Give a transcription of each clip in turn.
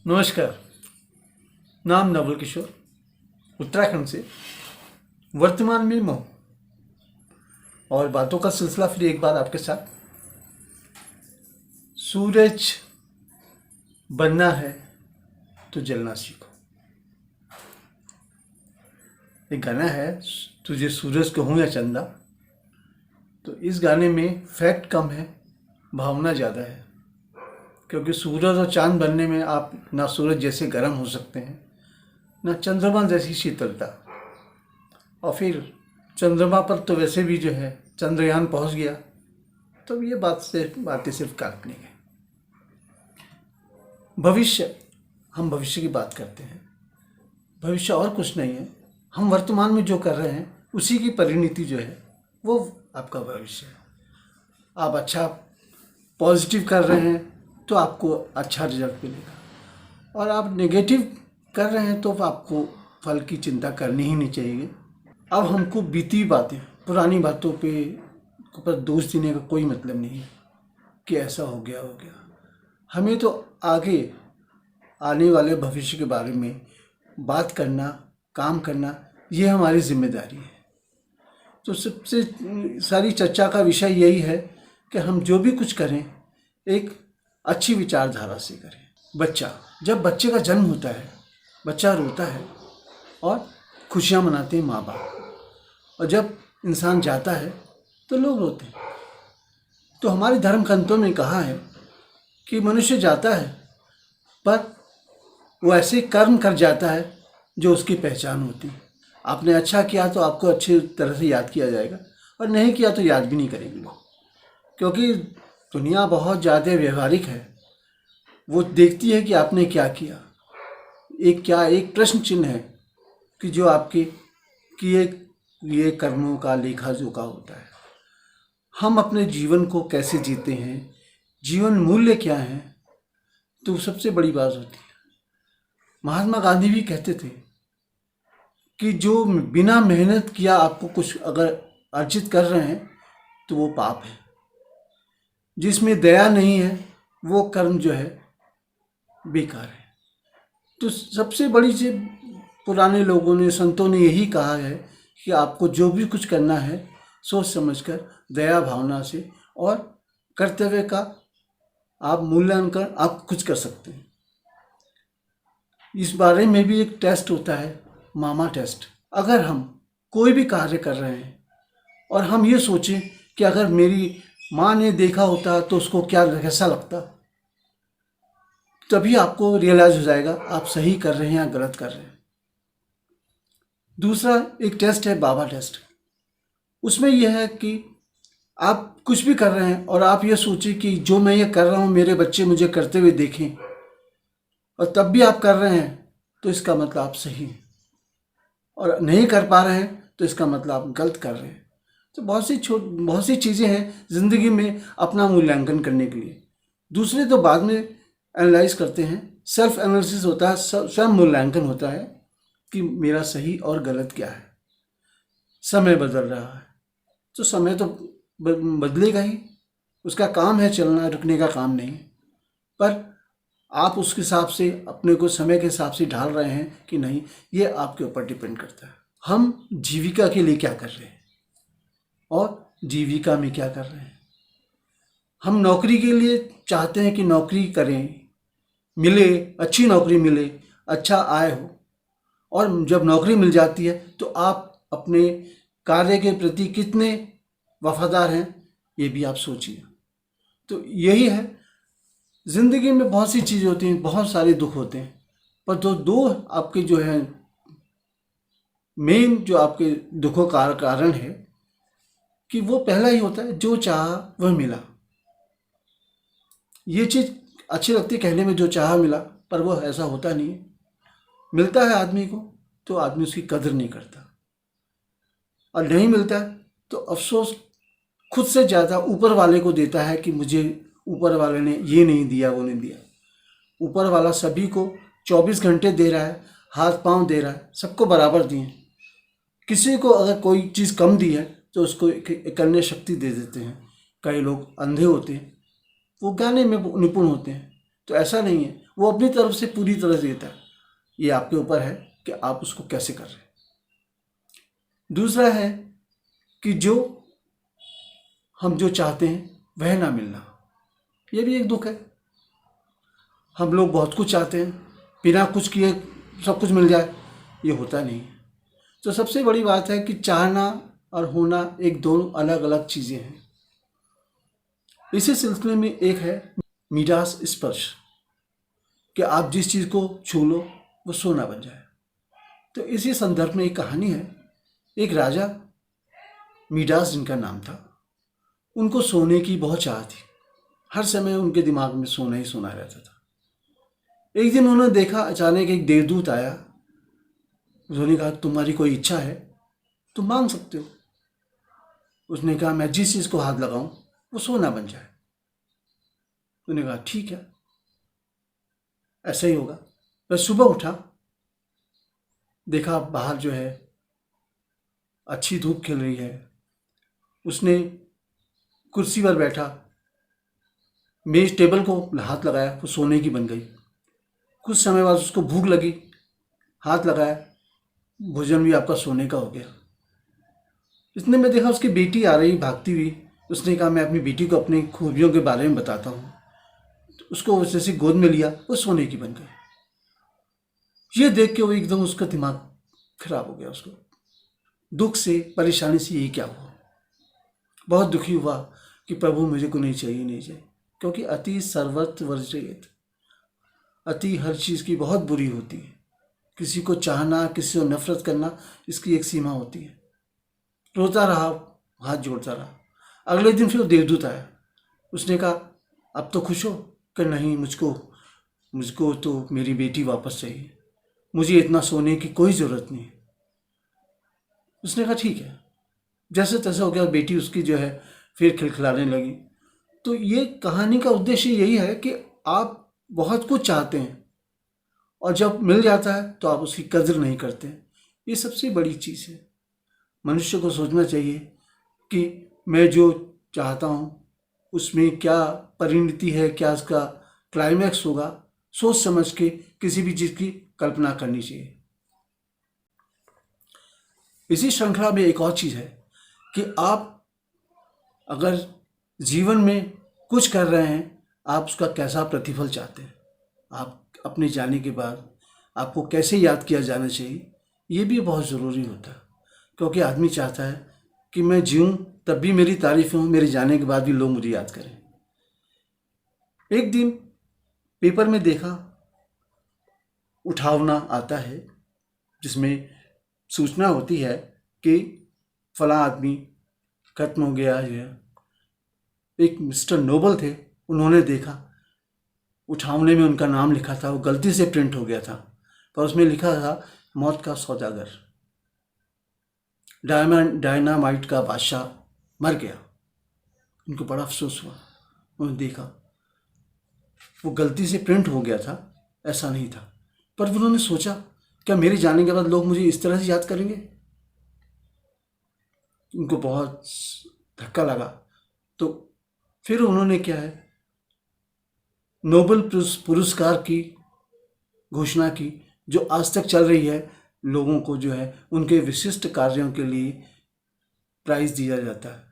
नमस्कार। नाम नवल किशोर, उत्तराखंड से। वर्तमान में मोह और बातों का सिलसिला फिर एक बार आपके साथ। सूरज बनना है तो जलना सीखो। एक गाना है, तुझे सूरज कहूँ या चंदा। तो इस गाने में फैक्ट कम है, भावना ज़्यादा है। क्योंकि सूरज और चांद बनने में आप ना सूरज जैसे गर्म हो सकते हैं, ना चंद्रमा जैसी शीतलता। और फिर चंद्रमा पर तो वैसे भी जो है चंद्रयान पहुंच गया, तो ये बातें सिर्फ काल्पनिक है। भविष्य, हम भविष्य की बात करते हैं। भविष्य और कुछ नहीं है, हम वर्तमान में जो कर रहे हैं उसी की परिणति जो है वो आपका भविष्य है। आप अच्छा पॉजिटिव कर रहे हैं तो आपको अच्छा रिजल्ट मिलेगा, और आप नेगेटिव कर रहे हैं तो आपको फल की चिंता करनी ही नहीं चाहिए। अब हमको बीती बातें, पुरानी बातों पर दोष देने का कोई मतलब नहीं है कि ऐसा हो गया। हमें तो आगे आने वाले भविष्य के बारे में बात करना, काम करना, ये हमारी जिम्मेदारी है। तो सबसे सारी चर्चा का विषय यही है कि हम जो भी कुछ करें एक अच्छी विचारधारा से करें। जब बच्चे का जन्म होता है, बच्चा रोता है और खुशियाँ मनाते हैं माँ बाप, और जब इंसान जाता है तो लोग रोते हैं। तो हमारे धर्म ग्रंथों में कहा है कि मनुष्य जाता है पर वो ऐसे कर्म कर जाता है जो उसकी पहचान होती है। आपने अच्छा किया तो आपको अच्छी तरह से याद किया जाएगा, और नहीं किया तो याद भी नहीं करेंगे लोग। क्योंकि दुनिया बहुत ज़्यादा व्यवहारिक है, वो देखती है कि आपने क्या किया। एक प्रश्न चिन्ह है कि जो आपके किए ये कर्मों का लेखा जोखा होता है। हम अपने जीवन को कैसे जीते हैं, जीवन मूल्य क्या है, तो सबसे बड़ी बात होती है। महात्मा गांधी भी कहते थे कि जो बिना मेहनत किया आपको कुछ अगर अर्जित कर रहे हैं तो वो पाप है। जिसमें दया नहीं है वो कर्म जो है बेकार है। तो सबसे बड़ी चीज पुराने लोगों ने, संतों ने यही कहा है कि आपको जो भी कुछ करना है सोच समझकर, दया भावना से, और कर्तव्य का आप मूल्यांकन आप कुछ कर सकते हैं। इस बारे में भी एक टेस्ट होता है, मामा टेस्ट। अगर हम कोई भी कार्य कर रहे हैं और हम ये सोचें कि अगर मेरी माँ ने देखा होता तो उसको कैसा लगता, तभी आपको रियलाइज हो जाएगा आप सही कर रहे हैं या गलत कर रहे हैं। दूसरा एक टेस्ट है, बाबा टेस्ट। उसमें यह है कि आप कुछ भी कर रहे हैं और आप ये सोचें कि जो मैं ये कर रहा हूँ मेरे बच्चे मुझे करते हुए देखें, और तब भी आप कर रहे हैं तो इसका मतलब आप सही हैं, और नहीं कर पा रहे हैं तो इसका मतलब आप गलत कर रहे हैं। तो बहुत सी चीज़ें हैं ज़िंदगी में अपना मूल्यांकन करने के लिए। दूसरे तो बाद में एनालाइज करते हैं, सेल्फ एनालिसिस होता है, स्वयं मूल्यांकन होता है कि मेरा सही और गलत क्या है। समय बदल रहा है तो समय तो बदलेगा ही, उसका काम है चलना, रुकने का काम नहीं। पर आप उसके हिसाब से अपने को समय के हिसाब से ढाल रहे हैं कि नहीं, ये आपके ऊपर डिपेंड करता है। हम जीविका के लिए क्या कर रहे हैं और जीविका में क्या कर रहे हैं। हम नौकरी के लिए चाहते हैं कि नौकरी करें, मिले, अच्छी नौकरी मिले, अच्छा आय हो, और जब नौकरी मिल जाती है तो आप अपने कार्य के प्रति कितने वफादार हैं ये भी आप सोचिए। तो यही है, ज़िंदगी में बहुत सी चीज़ें होती हैं, बहुत सारे दुख होते हैं, पर दो आपके जो है मेन जो आपके दुखों का कारण है कि वो पहला ही होता है, जो चाहा वह मिला। ये चीज़ अच्छी लगती है कहने में, जो चाहा मिला, पर वो ऐसा होता नहीं है। मिलता है आदमी को तो आदमी उसकी कदर नहीं करता, और नहीं मिलता है तो अफसोस खुद से ज़्यादा ऊपर वाले को देता है कि मुझे ऊपर वाले ने ये नहीं दिया, वो नहीं दिया। ऊपर वाला सभी को 24 घंटे दे रहा है, हाथ पांव दे रहा है, सबको बराबर दिए। किसी को अगर कोई चीज़ कम दी है तो उसको एक अन्य शक्ति दे देते हैं। कई लोग अंधे होते हैं, वो गाने में निपुण होते हैं, तो ऐसा नहीं है। वो अपनी तरफ से पूरी तरह से देता है। ये आपके ऊपर है कि आप उसको कैसे कर रहे हैं। दूसरा है कि हम जो चाहते हैं वह ना मिलना, ये भी एक दुख है। हम लोग बहुत कुछ चाहते हैं, बिना कुछ किए सब कुछ मिल जाए, ये होता नहीं है। तो सबसे बड़ी बात है कि चाहना और होना एक दोनों अलग अलग चीज़ें हैं। इसी सिलसिले में एक है मीडास स्पर्श, कि आप जिस चीज़ को छू लो वो सोना बन जाए। तो इसी संदर्भ में एक कहानी है। एक राजा मीडास जिनका नाम था, उनको सोने की बहुत चाह थी। हर समय उनके दिमाग में सोना ही सोना रहता था। एक दिन उन्होंने देखा, अचानक एक देवदूत आया। उन्होंने कहा, तुम्हारी कोई इच्छा है तुम मांग सकते हो। उसने कहा, मैं जिस चीज़ को हाथ लगाऊं वो सोना बन जाए। उन्होंने कहा, ठीक है, ऐसा ही होगा। मैं सुबह उठा, देखा बाहर जो है अच्छी धूप खिल रही है। उसने कुर्सी पर बैठा, मेज टेबल को हाथ लगाया, वो सोने की बन गई। कुछ समय बाद उसको भूख लगी, हाथ लगाया, भोजन भी आपका सोने का हो गया। इतने में देखा उसकी बेटी आ रही भागती हुई। उसने कहा, मैं अपनी बेटी को अपनी खूबियों के बारे में बताता हूँ। तो उसको जैसे गोद में लिया, वो सोने की बन गई। ये देख के वो एकदम, उसका दिमाग खराब हो गया। उसको दुख से, परेशानी से ये क्या हुआ। बहुत दुखी हुआ कि प्रभु मुझे को नहीं चाहिए, नहीं चाहिए। क्योंकि अति सर्वत्र वर्जित, अति हर चीज़ की बहुत बुरी होती है। किसी को चाहना, किसी को नफरत करना, इसकी एक सीमा होती है। रोता रहा, हाथ जोड़ता रहा। अगले दिन फिर वो देवदूत आया। उसने कहा, अब तो खुश हो? कि नहीं, मुझको तो मेरी बेटी वापस चाहिए, मुझे इतना सोने की कोई ज़रूरत नहीं। उसने कहा, ठीक है। जैसे तैसे हो गया, बेटी उसकी जो है फिर खिलखिलाने लगी। तो ये कहानी का उद्देश्य यही है कि आप बहुत कुछ चाहते हैं और जब मिल जाता है तो आप उसकी कदर नहीं करते। ये सबसे बड़ी चीज़ है। मनुष्य को सोचना चाहिए कि मैं जो चाहता हूँ उसमें क्या परिणति है, क्या उसका क्लाइमैक्स होगा। सोच समझ के किसी भी चीज़ की कल्पना करनी चाहिए। इसी श्रृंखला में एक और चीज़ है कि आप अगर जीवन में कुछ कर रहे हैं, आप उसका कैसा प्रतिफल चाहते हैं। आप अपने जाने के बाद आपको कैसे याद किया जाना चाहिए, ये भी बहुत ज़रूरी होता है। क्योंकि आदमी चाहता है कि मैं जीऊँ तब भी मेरी तारीफ़ हो, मेरे जाने के बाद भी लोग मुझे याद करें। एक दिन पेपर में देखा, उठावना आता है जिसमें सूचना होती है कि फला आदमी खत्म हो गया है। एक मिस्टर नोबल थे, उन्होंने देखा, उठावने में उनका नाम लिखा था, वो गलती से प्रिंट हो गया था, पर उसमें लिखा था मौत का सौदागर, डायनामाइट का बादशाह मर गया। उनको बड़ा अफसोस हुआ। उन्होंने देखा वो गलती से प्रिंट हो गया था, ऐसा नहीं था। पर उन्होंने सोचा, क्या मेरे जाने के बाद लोग मुझे इस तरह से याद करेंगे। उनको बहुत धक्का लगा। तो फिर उन्होंने क्या है, नोबेल पुरस्कार की घोषणा की, जो आज तक चल रही है। लोगों को जो है उनके विशिष्ट कार्यों के लिए प्राइज दिया जाता है।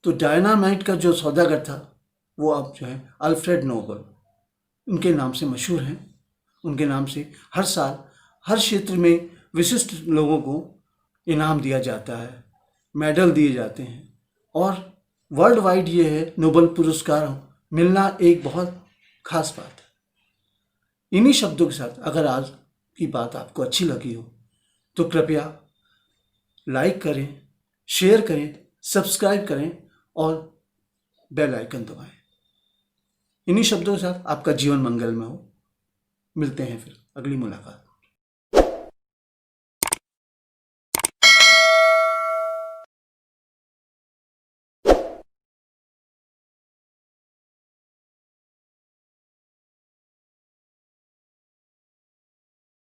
तो डायनामाइट का जो सौदागर था वो अब जो है अल्फ्रेड नोबल, उनके नाम से मशहूर हैं। उनके नाम से हर साल हर क्षेत्र में विशिष्ट लोगों को इनाम दिया जाता है, मेडल दिए जाते हैं। और वर्ल्ड वाइड ये है, नोबेल पुरस्कार मिलना एक बहुत खास बात है। इन्हीं शब्दों के साथ अगर आज की बात आपको अच्छी लगी हो तो कृपया लाइक करें, शेयर करें, सब्सक्राइब करें और बेल आइकन दबाएं। इन्हीं शब्दों के साथ आपका जीवन मंगलमय हो। मिलते हैं फिर अगली मुलाकात।